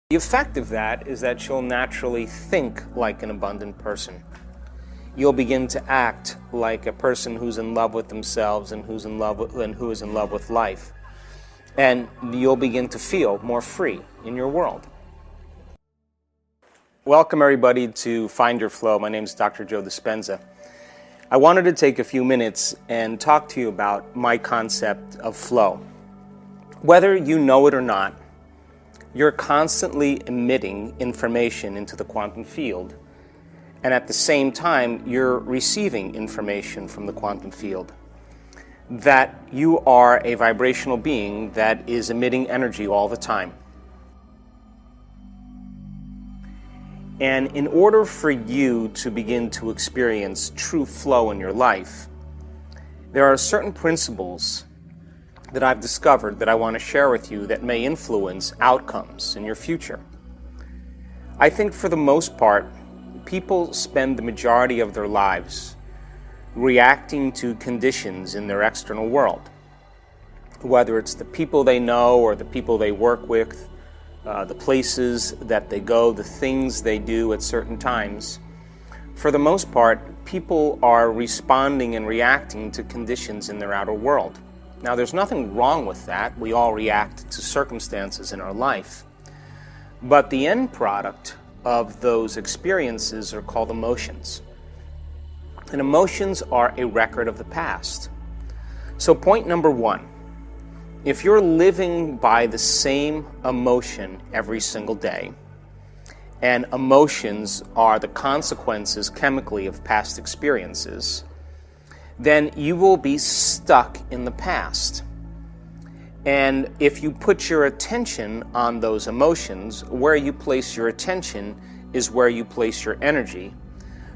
The effect of that is that you'll naturally think like an abundant person. You'll begin to act like a person who's in love with themselves and who is in love with life. And you'll begin to feel more free in your world. Welcome everybody to Find Your Flow. My name is Dr. Joe Dispenza. I wanted to take a few minutes and talk to you about my concept of flow. Whether you know it or not, you're constantly emitting information into the quantum field, and at the same time, you're receiving information from the quantum field. That you are a vibrational being that is emitting energy all the time. And in order for you to begin to experience true flow in your life, there are certain principles that I've discovered that I want to share with you that may influence outcomes in your future. I think for the most part, people spend the majority of their lives reacting to conditions in their external world. Whether it's the people they know or the people they work with, the places that they go, the things they do at certain times. For the most part, people are responding and reacting to conditions in their outer world. Now, there's nothing wrong with that. We all react to circumstances in our life. But the end product of those experiences are called emotions. And emotions are a record of the past. So point number one, if you're living by the same emotion every single day, and emotions are the consequences chemically of past experiences, then you will be stuck in the past. And if you put your attention on those emotions, where you place your attention is where you place your energy.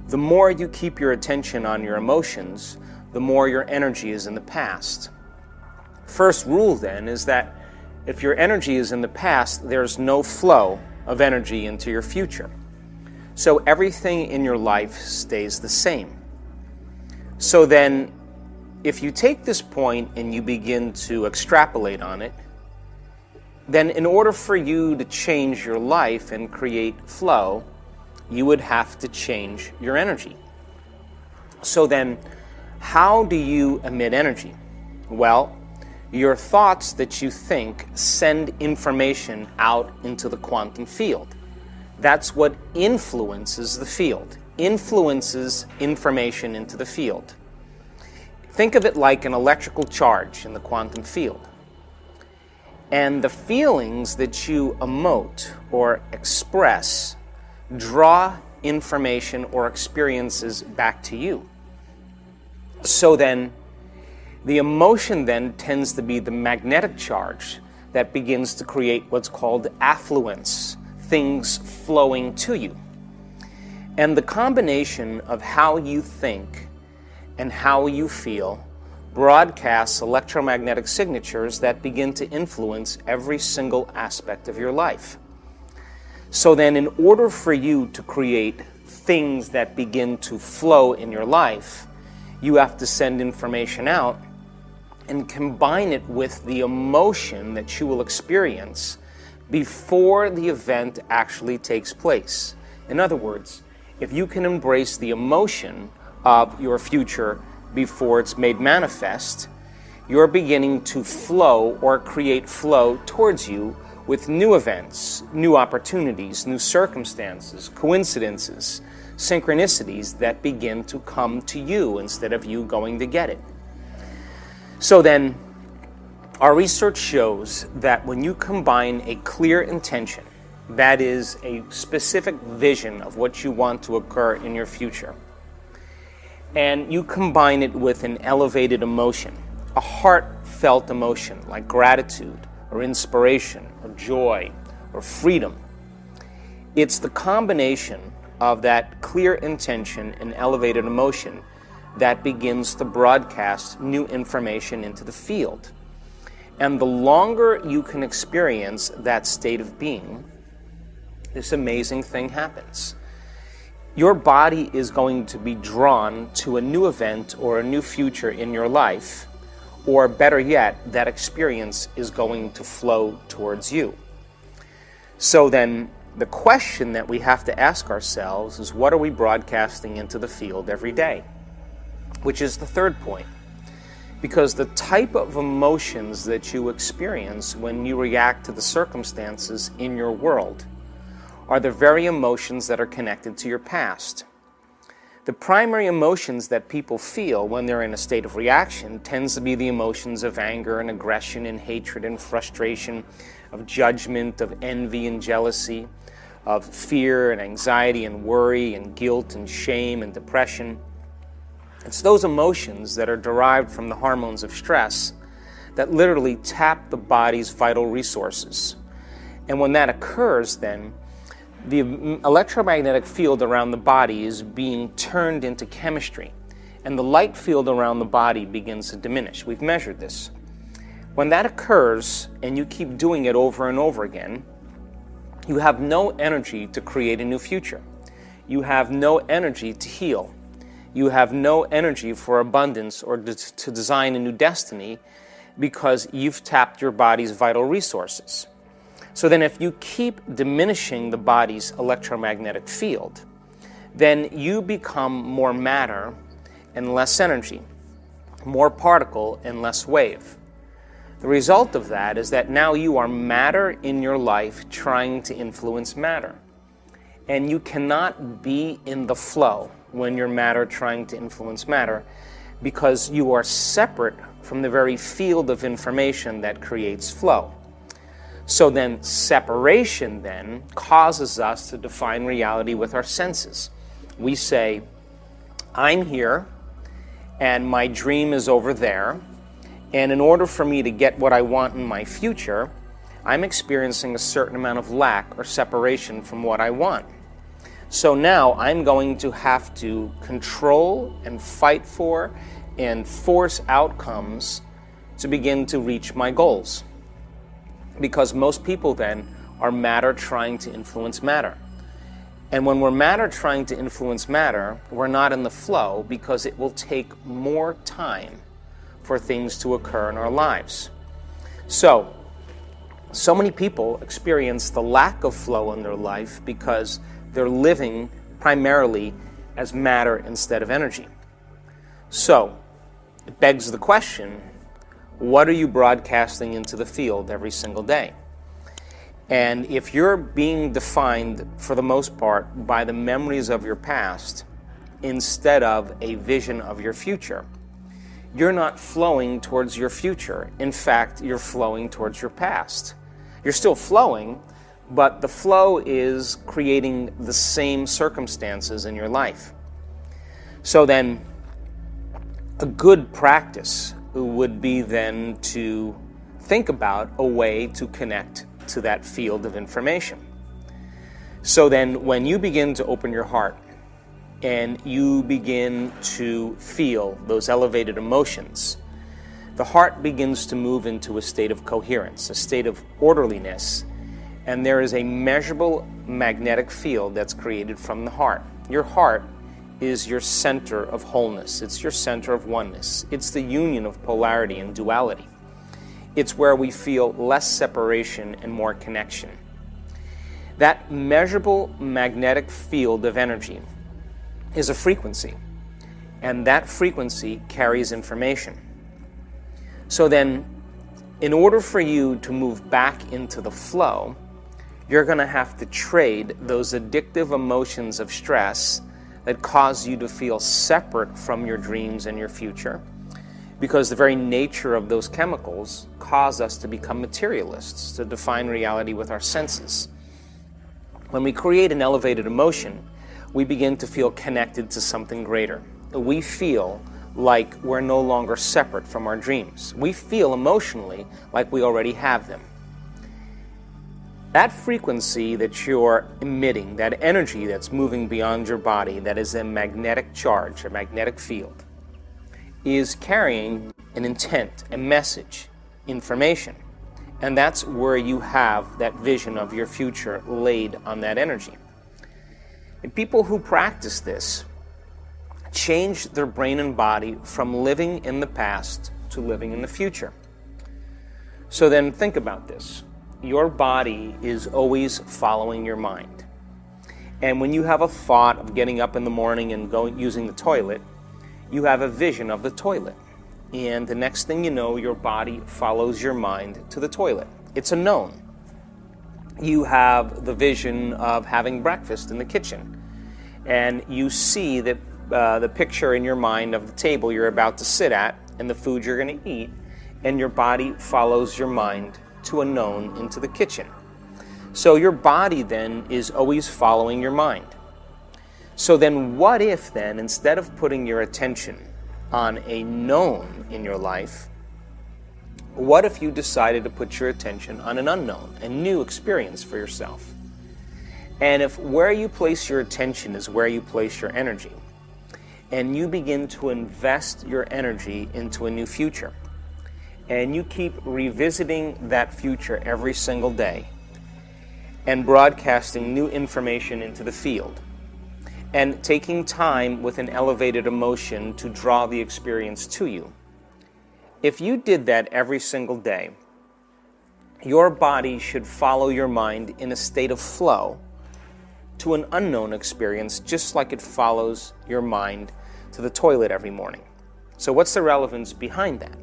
The more you keep your attention on your emotions, the more your energy is in the past. First rule then is that if your energy is in the past, there's no flow of energy into your future. So everything in your life stays the same. So then, if you take this point and you begin to extrapolate on it, then in order for you to change your life and create flow, you would have to change your energy. So then, how do you emit energy? Well, your thoughts that you think send information out into the quantum field. That's what influences the field. Influences information into the field. Think of it like an electrical charge in the quantum field. And the feelings that you emote or express draw information or experiences back to you. So then, the emotion then tends to be the magnetic charge that begins to create what's called affluence, things flowing to you. And the combination of how you think and how you feel broadcasts electromagnetic signatures that begin to influence every single aspect of your life. So then, in order for you to create things that begin to flow in your life, you have to send information out and combine it with the emotion that you will experience before the event actually takes place. In other words, if you can embrace the emotion of your future before it's made manifest, you're beginning to flow or create flow towards you with new events, new opportunities, new circumstances, coincidences, synchronicities that begin to come to you instead of you going to get it. So then, our research shows that when you combine a clear intention, that is a specific vision of what you want to occur in your future, and you combine it with an elevated emotion, a heartfelt emotion like gratitude or inspiration or joy or freedom. It's the combination of that clear intention and elevated emotion that begins to broadcast new information into the field. And the longer you can experience that state of being, this amazing thing happens. Your body is going to be drawn to a new event or a new future in your life, or better yet, that experience is going to flow towards you. So then the question that we have to ask ourselves is, what are we broadcasting into the field every day? Which is the third point. Because the type of emotions that you experience when you react to the circumstances in your world are the very emotions that are connected to your past. The primary emotions that people feel when they're in a state of reaction tends to be the emotions of anger and aggression and hatred and frustration, of judgment, of envy and jealousy, of fear and anxiety and worry and guilt and shame and depression. It's those emotions that are derived from the hormones of stress that literally tap the body's vital resources. And when that occurs, then the electromagnetic field around the body is being turned into chemistry, and the light field around the body begins to diminish. We've measured this. When that occurs, and you keep doing it over and over again, you have no energy to create a new future. You have no energy to heal. You have no energy for abundance or to design a new destiny, because you've tapped your body's vital resources. So then if you keep diminishing the body's electromagnetic field, then you become more matter and less energy, more particle and less wave. The result of that is that now you are matter in your life trying to influence matter. And you cannot be in the flow when you're matter trying to influence matter, because you are separate from the very field of information that creates flow. So then separation then causes us to define reality with our senses. We say, I'm here and my dream is over there, and in order for me to get what I want in my future, I'm experiencing a certain amount of lack or separation from what I want. So now I'm going to have to control and fight for and force outcomes to begin to reach my goals. Because most people then are matter trying to influence matter. And when we're matter trying to influence matter, we're not in the flow, because it will take more time for things to occur in our lives. So many people experience the lack of flow in their life because they're living primarily as matter instead of energy. So it begs the question, what are you broadcasting into the field every single day? And if you're being defined, for the most part, by the memories of your past instead of a vision of your future, you're not flowing towards your future. In fact, you're flowing towards your past. You're still flowing, but the flow is creating the same circumstances in your life. So then, a good practice would be then to think about a way to connect to that field of information. So then when you begin to open your heart and you begin to feel those elevated emotions, the heart begins to move into a state of coherence, a state of orderliness, and there is a measurable magnetic field that's created from the heart. Your heart is your center of wholeness. It's your center of oneness. It's the union of polarity and duality. It's where we feel less separation and more connection. That measurable magnetic field of energy is a frequency, and that frequency carries information. So then, in order for you to move back into the flow, you're going to have to trade those addictive emotions of stress that cause you to feel separate from your dreams and your future, because the very nature of those chemicals cause us to become materialists, to define reality with our senses. When we create an elevated emotion, we begin to feel connected to something greater. We feel like we're no longer separate from our dreams. We feel emotionally like we already have them. That frequency that you're emitting, that energy that's moving beyond your body, that is a magnetic charge, a magnetic field, is carrying an intent, a message, information. And that's where you have that vision of your future laid on that energy. And people who practice this change their brain and body from living in the past to living in the future. So then think about this. your body is always following your mind. And when you have a thought of getting up in the morning and using the toilet, you have a vision of the toilet. And the next thing you know, your body follows your mind to the toilet. It's a known. You have the vision of having breakfast in the kitchen, and you see that the picture in your mind of the table you're about to sit at and the food you're going to eat, and your body follows your mind to a known into the kitchen. So your body then is always following your mind. So then what if then, instead of putting your attention on a known in your life, what if you decided to put your attention on an unknown, a new experience for yourself? And if where you place your attention is where you place your energy, and you begin to invest your energy into a new future, and you keep revisiting that future every single day, and broadcasting new information into the field, and taking time with an elevated emotion to draw the experience to you. If you did that every single day, your body should follow your mind in a state of flow to an unknown experience, just like it follows your mind to the toilet every morning. So what's the relevance behind that?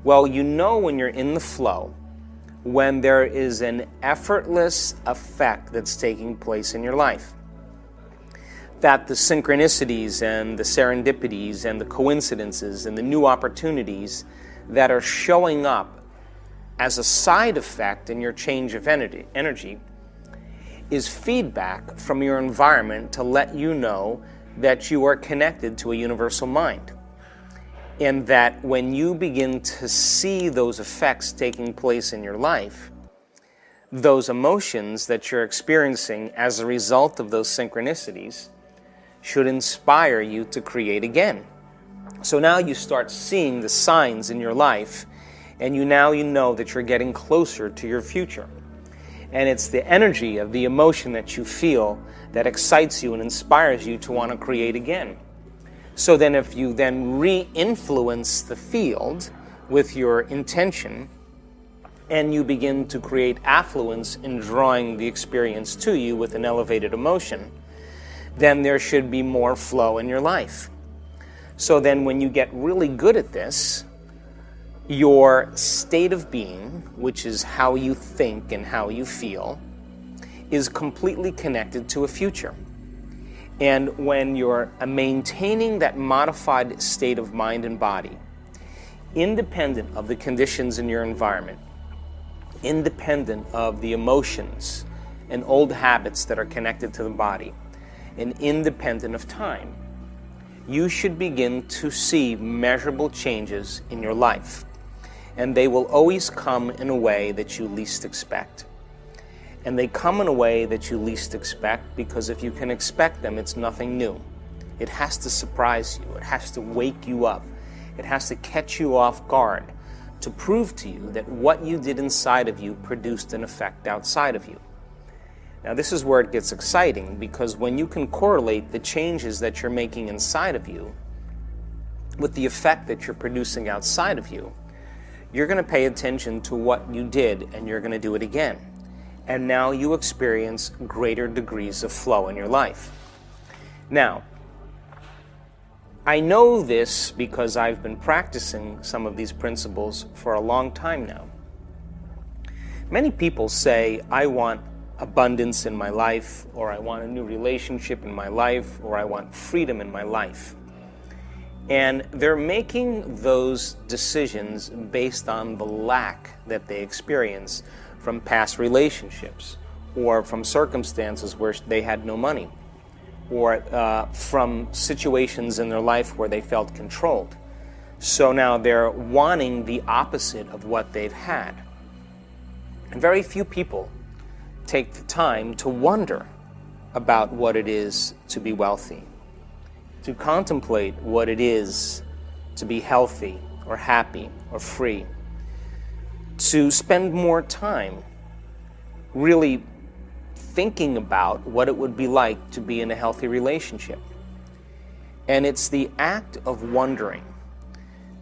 Well, you know when you're in the flow, when there is an effortless effect that's taking place in your life, that the synchronicities and the serendipities and the coincidences and the new opportunities that are showing up as a side effect in your change of energy is feedback from your environment to let you know that you are connected to a universal mind. And that when you begin to see those effects taking place in your life, those emotions that you're experiencing as a result of those synchronicities should inspire you to create again. So now you start seeing the signs in your life, and you know that you're getting closer to your future. And it's the energy of the emotion that you feel that excites you and inspires you to want to create again. So then if you then re-influence the field with your intention, and you begin to create affluence in drawing the experience to you with an elevated emotion, then there should be more flow in your life. So then when you get really good at this, your state of being, which is how you think and how you feel, is completely connected to a future. And when you're maintaining that modified state of mind and body, independent of the conditions in your environment, independent of the emotions and old habits that are connected to the body, and independent of time, you should begin to see measurable changes in your life. And they will always come in a way that you least expect. And they come in a way that you least expect because if you can expect them, it's nothing new. It has to surprise you. It has to wake you up. It has to catch you off guard to prove to you that what you did inside of you produced an effect outside of you. Now, this is where it gets exciting, because when you can correlate the changes that you're making inside of you with the effect that you're producing outside of you, you're going to pay attention to what you did and you're going to do it again. And now you experience greater degrees of flow in your life. Now, I know this because I've been practicing some of these principles for a long time now. Many people say, I want abundance in my life, or I want a new relationship in my life, or I want freedom in my life. And they're making those decisions based on the lack that they experience from past relationships, or from circumstances where they had no money, or from situations in their life where they felt controlled. So now they're wanting the opposite of what they've had. And very few people take the time to wonder about what it is to be wealthy, to contemplate what it is to be healthy or happy or free, to spend more time really thinking about what it would be like to be in a healthy relationship. And it's the act of wondering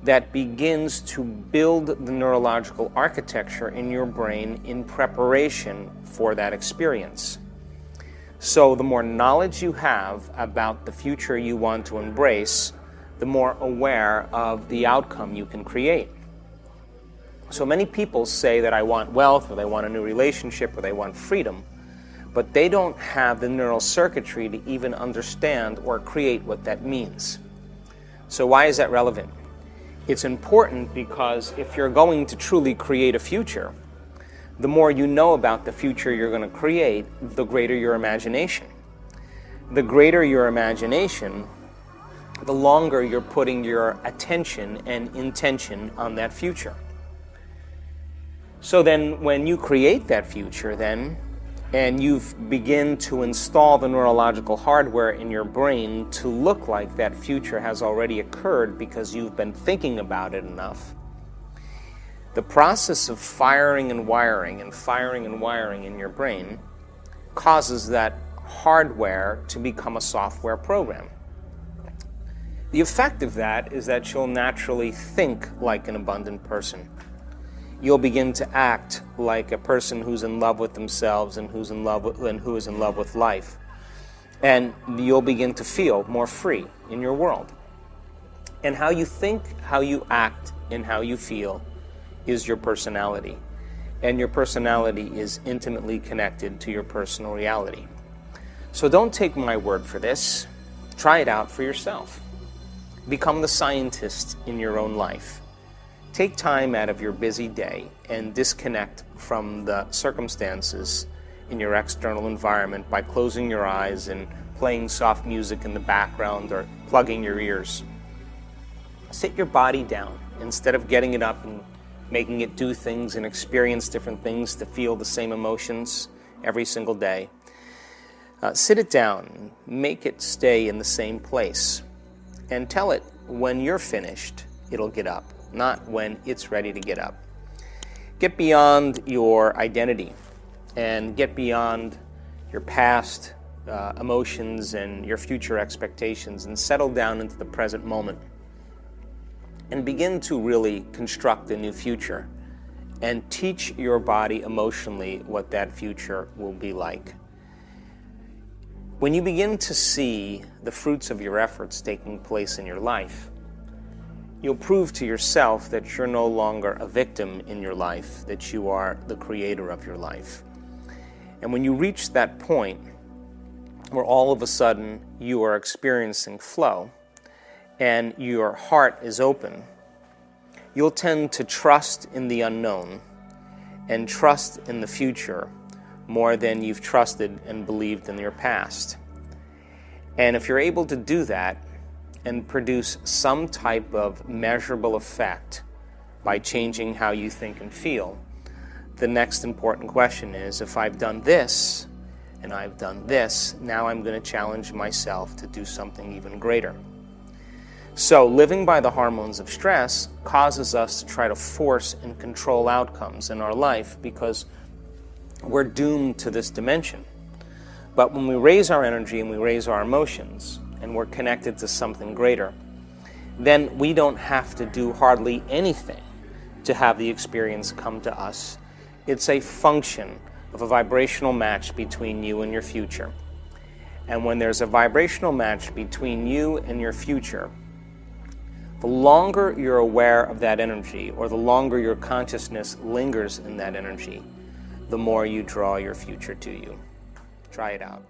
that begins to build the neurological architecture in your brain in preparation for that experience. So the more knowledge you have about the future you want to embrace, the more aware of the outcome you can create. So many people say that I want wealth, or they want a new relationship, or they want freedom, but they don't have the neural circuitry to even understand or create what that means. So why is that relevant? It's important because if you're going to truly create a future, the more you know about the future you're going to create, the greater your imagination. The greater your imagination, the longer you're putting your attention and intention on that future. So then when you create that future then, and you begin to install the neurological hardware in your brain to look like that future has already occurred because you've been thinking about it enough, the process of firing and wiring in your brain causes that hardware to become a software program. The effect of that is that you'll naturally think like an abundant person. You'll begin to act like a person who's in love with themselves and who is in love with life. And you'll begin to feel more free in your world. And how you think, how you act, and how you feel is your personality. And your personality is intimately connected to your personal reality. So don't take my word for this. Try it out for yourself. Become the scientist in your own life. Take time out of your busy day and disconnect from the circumstances in your external environment by closing your eyes and playing soft music in the background or plugging your ears. Sit your body down instead of getting it up and making it do things and experience different things to feel the same emotions every single day. Sit it down, make it stay in the same place, and tell it when you're finished, it'll get up. Not when it's ready to get up. Get beyond your identity and get beyond your past emotions and your future expectations and settle down into the present moment and begin to really construct a new future and teach your body emotionally what that future will be like. When you begin to see the fruits of your efforts taking place in your life, you'll prove to yourself that you're no longer a victim in your life, that you are the creator of your life. And when you reach that point where all of a sudden you are experiencing flow and your heart is open, you'll tend to trust in the unknown and trust in the future more than you've trusted and believed in your past. And if you're able to do that, and produce some type of measurable effect by changing how you think and feel, the next important question is, if I've done this and I've done this, now I'm going to challenge myself to do something even greater. So living by the hormones of stress causes us to try to force and control outcomes in our life because we're doomed to this dimension. But when we raise our energy and we raise our emotions, and we're connected to something greater, then we don't have to do hardly anything to have the experience come to us. It's a function of a vibrational match between you and your future. And when there's a vibrational match between you and your future, the longer you're aware of that energy, or the longer your consciousness lingers in that energy, the more you draw your future to you. Try it out.